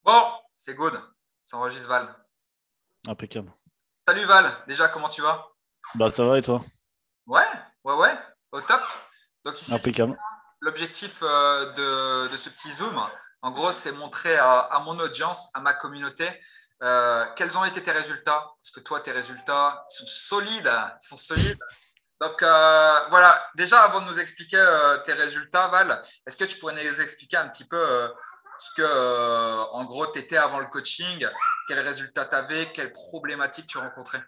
Bon, c'est good. Ça enregistre Val. Impeccable. Salut Val, déjà comment tu vas? Bah ça va et toi? Ouais, ouais, au top. Donc ici, Impeccable. l'objectif de ce petit Zoom, en gros, c'est montrer à mon audience, à ma communauté, quels ont été tes résultats. Parce que toi, tes résultats sont solides, hein, ils sont solides. Donc voilà, déjà avant de nous expliquer tes résultats, Val, est-ce que tu pourrais nous expliquer un petit peu ce que, en gros, tu étais avant le coaching, quels résultats tu avais, quelles problématiques tu rencontrais?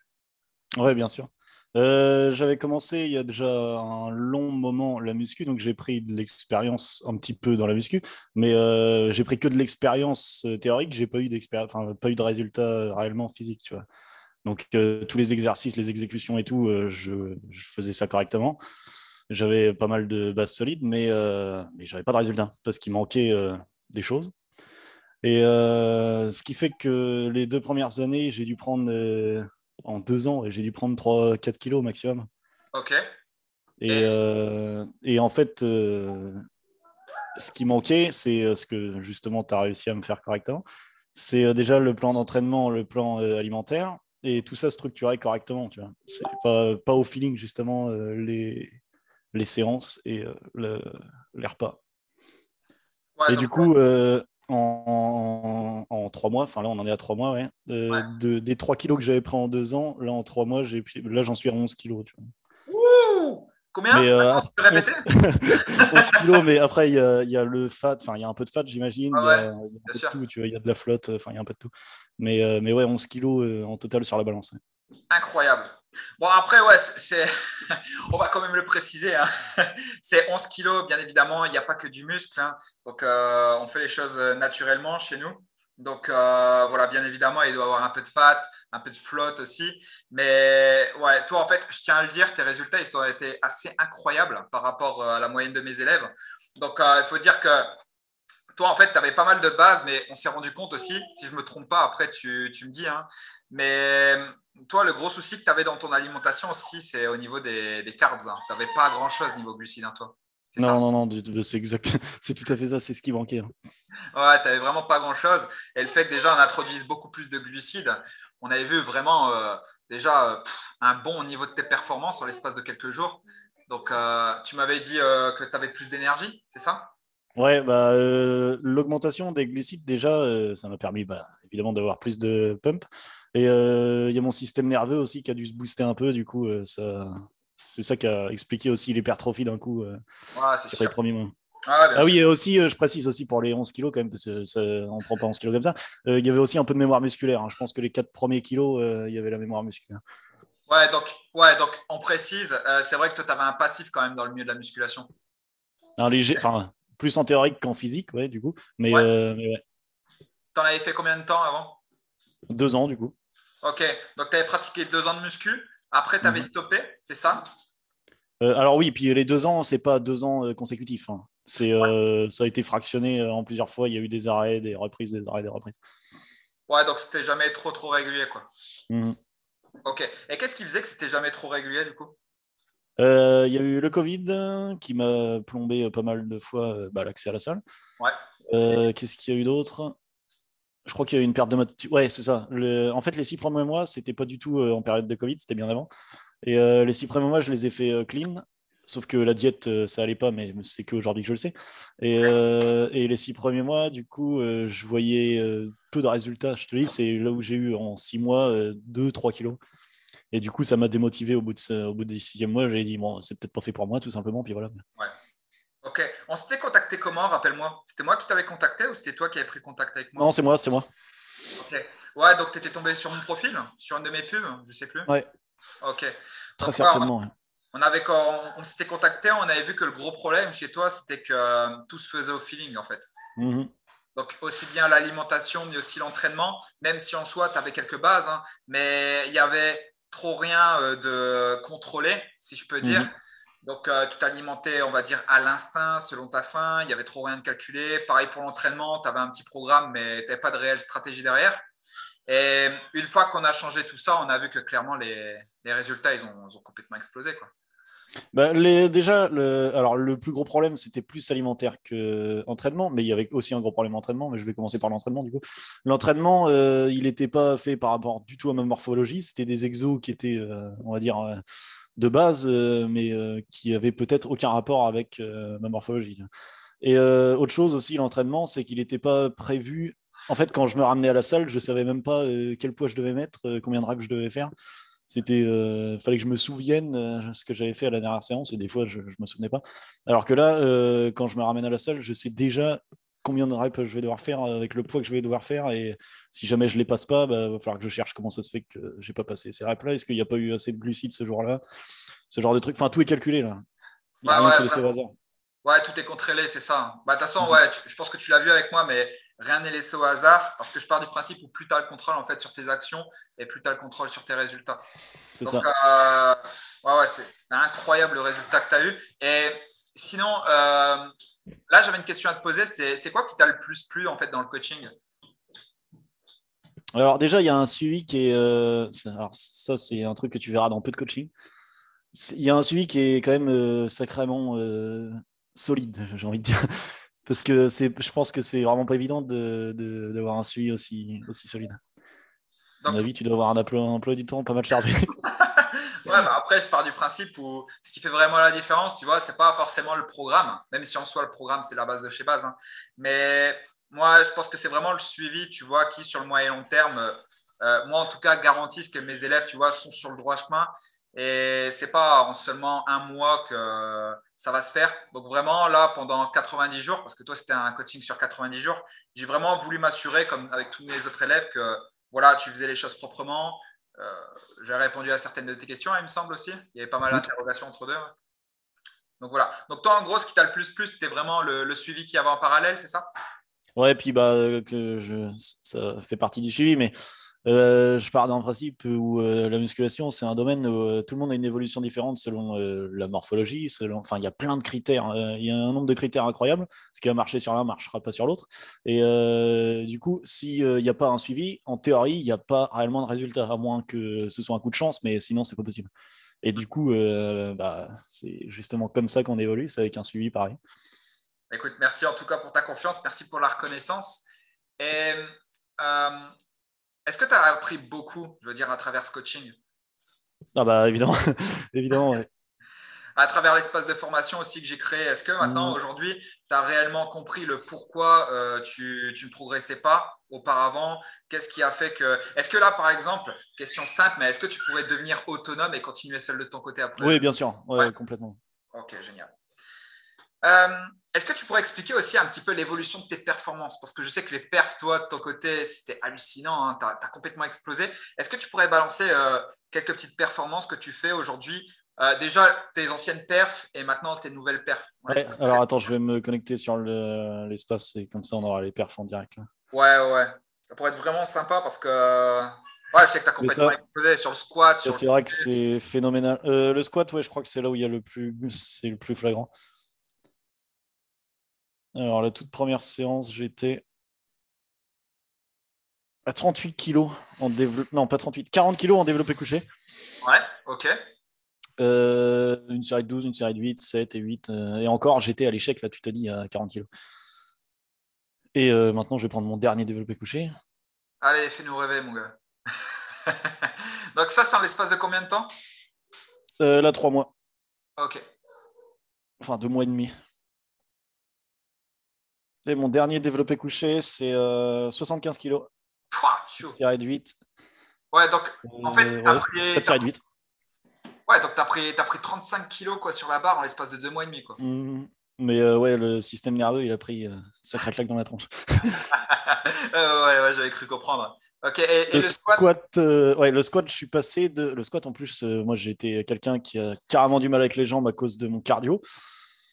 Ouais, bien sûr. J'avais commencé il y a déjà un long moment la muscu, donc j'ai pris de l'expérience un petit peu dans la muscu, mais j'ai pris que de l'expérience théorique, j'ai pas eu d'expérience, enfin pas eu de résultats réellement physiques, tu vois. Donc tous les exercices, les exécutions et tout, je faisais ça correctement. J'avais pas mal de bases solides, mais j'avais pas de résultats parce qu'il manquait des choses. Et ce qui fait que les 2 premières années, j'ai dû prendre, en 2 ans, j'ai dû prendre 3-4 kilos au maximum. Ok. Et, Et en fait, ce qui manquait, c'est ce que justement tu as réussi à me faire correctement, c'est déjà le plan d'entraînement, le plan alimentaire, et tout ça structuré correctement. Tu vois. C'est pas au feeling, justement, les séances et les repas. ouais, Et donc, du coup, en 3 mois, enfin là on en est à 3 mois, ouais, ouais. des 3 kilos que j'avais pris en 2 ans, là en 3 mois, là j'en suis à 11 kilos. Tu vois. Ouh! Combien? Mais Attends, tu peux répéter? 11, 11 kilos, mais après il y a le fat, enfin il y a un peu de fat, j'imagine, Ah ouais, il y a un bien peu de sûr. tout, tu vois, il y a de la flotte, enfin il y a un peu de tout. Mais ouais, 11 kilos en total sur la balance. Ouais. Incroyable. Bon, après, ouais, on va quand même le préciser, hein. C'est 11 kilos, bien évidemment, il n'y a pas que du muscle, hein. Donc, on fait les choses naturellement chez nous. Donc, voilà, bien évidemment, il doit y avoir un peu de fat, un peu de flotte aussi. Mais, ouais, toi, en fait, je tiens à le dire, tes résultats, ils ont été assez incroyables par rapport à la moyenne de mes élèves. Donc, il faut dire que toi, en fait, tu avais pas mal de bases, mais on s'est rendu compte aussi, si je ne me trompe pas, après tu me dis, hein, mais toi, le gros souci que tu avais dans ton alimentation aussi, c'est au niveau des carbs, hein. Tu n'avais pas grand-chose niveau glucides, hein, toi. C'est ça? Non, non, non, c'est exact, c'est tout à fait ça, c'est ce qui manquait. Hein. Ouais, tu n'avais vraiment pas grand-chose. Et le fait que déjà, on introduise beaucoup plus de glucides, on avait vu vraiment déjà un bon niveau de tes performances en l'espace de quelques jours. Donc, tu m'avais dit que tu avais plus d'énergie, c'est ça? Ouais, bah, l'augmentation des glucides, déjà, ça m'a permis bah, évidemment d'avoir plus de pump. Et il y a mon système nerveux aussi qui a dû se booster un peu. Du coup, c'est ça qui a expliqué aussi l'hypertrophie d'un coup Ouais, c'est sur les sûr. premiers mois. Ah, bien Ah sûr. oui, et aussi, je précise aussi pour les 11 kilos quand même, parce que on ne prend pas 11 kilos comme ça. Il y avait aussi un peu de mémoire musculaire. Hein. Je pense que les 4 premiers kilos, il y avait la mémoire musculaire. Ouais, donc on précise, c'est vrai que toi, tu avais un passif quand même dans le milieu de la musculation. Un léger, enfin, plus en théorique qu'en physique, ouais, du coup. Mais, Ouais. ouais, Tu en avais fait combien de temps avant? 2 ans, du coup. Ok, donc tu avais pratiqué 2 ans de muscu, après tu avais Mhm. stoppé, c'est ça? Alors oui, puis les 2 ans, c'est pas 2 ans consécutifs. Hein. Ça a été fractionné en plusieurs fois. Il y a eu des arrêts, des reprises, des arrêts, des reprises. Ouais, donc c'était jamais trop régulier, quoi. Mhm. Ok, et qu'est-ce qui faisait que c'était jamais trop régulier, du coup? Il y a eu le Covid qui m'a plombé pas mal de fois bah, l'accès à la salle. Ouais, Qu'est-ce qu'il y a eu d'autre? Je crois qu'il y a eu une perte de motivation. Ouais, c'est ça. En fait, les 6 premiers mois, c'était pas du tout en période de Covid, c'était bien avant. Et les 6 premiers mois, je les ai fait clean. Sauf que la diète, ça allait pas, mais c'est qu'aujourd'hui que je le sais. Et les 6 premiers mois, du coup, je voyais peu de résultats. Je te dis, c'est là où j'ai eu en 6 mois 2-3 kilos. Et du coup, ça m'a démotivé au bout des 6e mois. J'ai dit, bon, c'est peut-être pas fait pour moi, tout simplement. Puis voilà. ouais. Ok, on s'était contacté comment, rappelle-moi? C'était moi qui t'avais contacté ou c'était toi qui avais pris contact avec Non, moi? c'est moi, c'est moi. Ok, ouais, donc tu étais tombé sur mon profil, sur une de mes pubs, je sais plus. Ouais, Ok, très donc ouais, certainement. Ouais. on s'était contacté, on avait vu que le gros problème chez toi, c'était que tout se faisait au feeling en fait. Mhm, Donc aussi bien l'alimentation, mais aussi l'entraînement, même si en soi, tu avais quelques bases, hein, mais il y avait trop rien de contrôlé, si je peux dire. mhm. Donc tu t'alimentais, on va dire, à l'instinct, selon ta faim, il y avait trop rien de calculé. Pareil pour l'entraînement, tu avais un petit programme, mais tu n'avais pas de réelle stratégie derrière. Et une fois qu'on a changé tout ça, on a vu que clairement, les résultats, ils ont complètement explosé, quoi. Bah, déjà, alors, le plus gros problème, c'était plus alimentaire qu'entraînement, mais il y avait aussi un gros problème d'entraînement, mais je vais commencer par l'entraînement du coup. L'entraînement, il n'était pas fait par rapport du tout à ma morphologie, c'était des exos qui étaient, on va dire, de base, mais qui avaient peut-être aucun rapport avec ma morphologie. Et autre chose aussi, l'entraînement, c'est qu'il n'était pas prévu. En fait, quand je me ramenais à la salle, je ne savais même pas quel poids je devais mettre, combien de reps je devais faire. Fallait que je me souvienne ce que j'avais fait à la dernière séance et des fois je me souvenais pas. Alors que là, quand je me ramène à la salle, je sais déjà combien de reps je vais devoir faire avec le poids que je vais devoir faire et si jamais je les passe pas, bah, va falloir que je cherche comment ça se fait que j'ai pas passé ces reps là. Est-ce qu'il n'y a pas eu assez de glucides ce jour-là? Ce genre de truc. Enfin, tout est calculé là. Il n'y a Ouais, rien qui est ouais, laissé au hasard. ouais, tout est contrôlé, c'est ça. Bah, de toute façon, Mhm. ouais, je pense que tu l'as vu avec moi, mais rien n'est laissé au hasard parce que je pars du principe où plus tu as le contrôle en fait sur tes actions et plus tu as le contrôle sur tes résultats. C'est Donc, ça. ouais, ouais, c'est incroyable le résultat que tu as eu. Et sinon, là, j'avais une question à te poser. C'est quoi qui t'a le plus plu en fait dans le coaching? Alors déjà, il y a un suivi qui est... alors ça, c'est un truc que tu verras dans peu de coaching. Il y a un suivi qui est quand même sacrément solide, j'ai envie de dire. Parce que je pense que c'est vraiment pas évident d'avoir un suivi aussi solide. À mon Donc, avis, tu dois avoir un emploi du temps pas mal chargé. ouais, bah après, je pars du principe où ce qui fait vraiment la différence, tu vois, c'est pas forcément le programme, même si en soi, le programme, c'est la base de chez base. Hein. Mais moi, je pense que c'est vraiment le suivi, tu vois, qui, sur le moyen et long terme, moi, en tout cas, garantissent que mes élèves, tu vois, sont sur le droit chemin. Et c'est pas en seulement un mois que ça va se faire. Donc, vraiment, là, pendant 90 jours, parce que toi, c'était un coaching sur 90 jours, j'ai vraiment voulu m'assurer, comme avec tous mes autres élèves, que voilà, tu faisais les choses proprement. J'ai répondu à certaines de tes questions, il me semble aussi. Il y avait pas mal Toutes. d'interrogations entre deux. Ouais. Donc voilà. Donc toi, en gros, ce qui t'a le plus plu, c'était vraiment le suivi qu'il y avait en parallèle, c'est ça? Ouais, puis bah, ça fait partie du suivi, mais je pars d'un principe où la musculation, c'est un domaine où tout le monde a une évolution différente selon la morphologie. Enfin, il y a plein de critères. Il y a un nombre de critères incroyables. Ce qui va marcher sur l'un ne marchera pas sur l'autre. Et du coup, s'il n'y a pas un suivi, en théorie, il n'y a pas réellement de résultat, à moins que ce soit un coup de chance, mais sinon, c'est pas possible. Et du coup, bah, c'est justement comme ça qu'on évolue, c'est avec un suivi pareil. Écoute, merci en tout cas pour ta confiance, merci pour la reconnaissance. Et euh, est-ce que tu as appris beaucoup, je veux dire, à travers ce coaching? Ah bah évidemment, évidemment, ouais. À travers l'espace de formation aussi que j'ai créé, est-ce que maintenant, Mm. aujourd'hui, tu as réellement compris le pourquoi tu ne progressais pas auparavant? Qu'est-ce qui a fait que... Est-ce que là, par exemple, question simple, mais est-ce que tu pourrais devenir autonome et continuer seul de ton côté après? Oui, bien sûr, Ouais. ouais, complètement. Ok, génial. Euh, Est-ce que tu pourrais expliquer aussi un petit peu l'évolution de tes performances? Parce que je sais que les perfs, toi, de ton côté, c'était hallucinant, hein, tu as complètement explosé. Est-ce que tu pourrais balancer quelques petites performances que tu fais aujourd'hui? Déjà, tes anciennes perfs et maintenant tes nouvelles perfs. On laisse Ouais, alors attends, je vais me connecter sur l'espace et comme ça on aura les perfs en direct là. Ouais, ouais, ouais. Ça pourrait être vraiment sympa parce que ouais, je sais que tu as Mais complètement ça, explosé sur le squat, sur le... c'est vrai que c'est phénoménal. Le squat, ouais, je crois que c'est là où il y a c'est le plus flagrant. Alors la toute première séance, j'étais à 38 kilos en développé, non pas 38, 40 kilos en développé couché. Ouais, ok. Une série de 12, une série de 8, 7 et 8. Et encore, j'étais à l'échec, là, tu te dis, à 40 kilos. Et maintenant, je vais prendre mon dernier développé couché. Allez, fais-nous rêver, mon gars. Donc ça, c'est en l'espace de combien de temps? Là, 3 mois. Ok. Enfin, 2 mois et demi. Et mon dernier développé couché, c'est 75 kilos. Pouah, Une chaud. série de 8. Ouais, donc en fait, Ouais, 4 séries de 8. ouais, donc t'as pris 35 kilos quoi, sur la barre en l'espace de 2 mois et demi. Quoi. Mais ouais, le système nerveux, il a pris sacré claque dans la tronche. Ouais, ouais, j'avais cru comprendre. Ok, et Le le squat? squat, ouais, le squat, je suis passé de. Le squat, en plus, moi, j'ai été quelqu'un qui a carrément du mal avec les jambes à cause de mon cardio.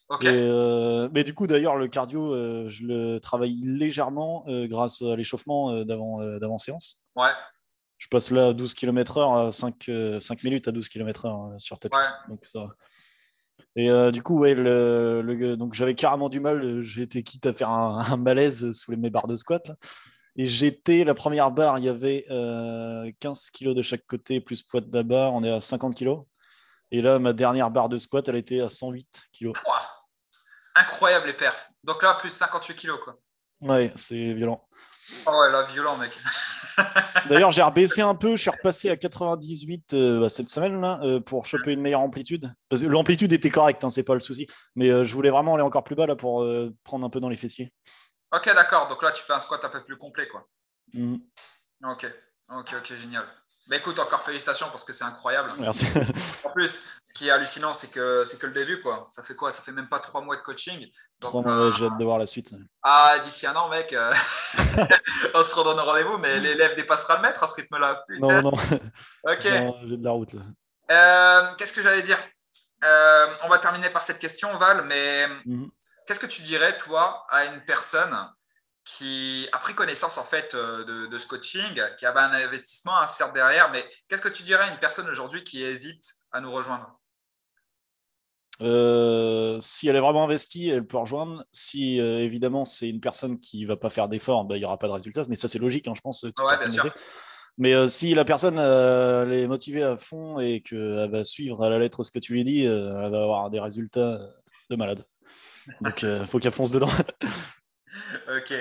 Ok, Et, mais du coup, d'ailleurs, le cardio, je le travaille légèrement grâce à l'échauffement d'avant séance. ouais, Je passe là à 12 km/h, à 5 minutes à 12 km/h sur ouais. tapis. Donc, ça va. Et du coup, ouais, donc j'avais carrément du mal. J'ai été quitte à faire un malaise sous mes barres de squat, là. Et j'étais, la première barre, il y avait 15 kilos de chaque côté, plus poids de la barre, on est à 50 kilos. Et là, ma dernière barre de squat, elle était à 108 kilos. Pouah, incroyable les perfs. Donc là, plus 58 kilos, quoi. Ouais, c'est violent. Oh ouais, là, violent, mec. D'ailleurs, j'ai rebaissé un peu, je suis repassé à 98 cette semaine là, pour choper une meilleure amplitude. Parce que l'amplitude était correcte, hein, c'est pas le souci. Mais je voulais vraiment aller encore plus bas là pour prendre un peu dans les fessiers. Ok, d'accord. Donc là, tu fais un squat un peu plus complet, quoi. Mhm. Ok, ok, génial. Bah écoute, encore félicitations parce que c'est incroyable. Merci. En plus, ce qui est hallucinant, c'est que le début, quoi. Ça fait quoi? Ça fait même pas 3 mois de coaching. Donc, 3 mois, ouais, j'ai hâte de voir la suite. d'ici un an, mec, on se redonne rendez-vous, mais l'élève dépassera le maître à ce rythme-là. Putain. Non, non, Ok. j'ai de la route là. Qu'est-ce que j'allais dire? On va terminer par cette question, Val, mais Mhm. qu'est-ce que tu dirais, toi, à une personne qui a pris connaissance en fait de ce coaching, qui avait un investissement, hein, certes derrière, mais qu'est-ce que tu dirais à une personne aujourd'hui qui hésite à nous rejoindre? Si elle est vraiment investie, elle peut rejoindre. Si évidemment c'est une personne qui va pas faire d'efforts, bah, il n'y aura pas de résultat. Mais ça c'est logique, hein, je pense, toute Ouais, bien personne le sûr. sait. Mais si la personne elle est motivée à fond et qu'elle va suivre à la lettre ce que tu lui dis, elle va avoir des résultats de malade. Donc il faut qu'elle fonce dedans. Ok.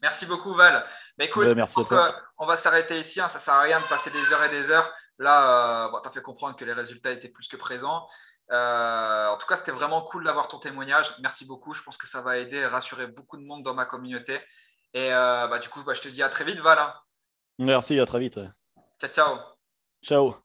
Merci beaucoup, Val. Mais écoute, Bah, je merci à pense toi. qu'on va s'arrêter ici, hein. Ça ne sert à rien de passer des heures et des heures. Là, bon, tu as fait comprendre que les résultats étaient plus que présents. En tout cas, c'était vraiment cool d'avoir ton témoignage. Merci beaucoup. Je pense que ça va aider et rassurer beaucoup de monde dans ma communauté. Et du coup, je te dis à très vite, Val, hein. Merci, à très vite. Ouais. Ciao, ciao. Ciao.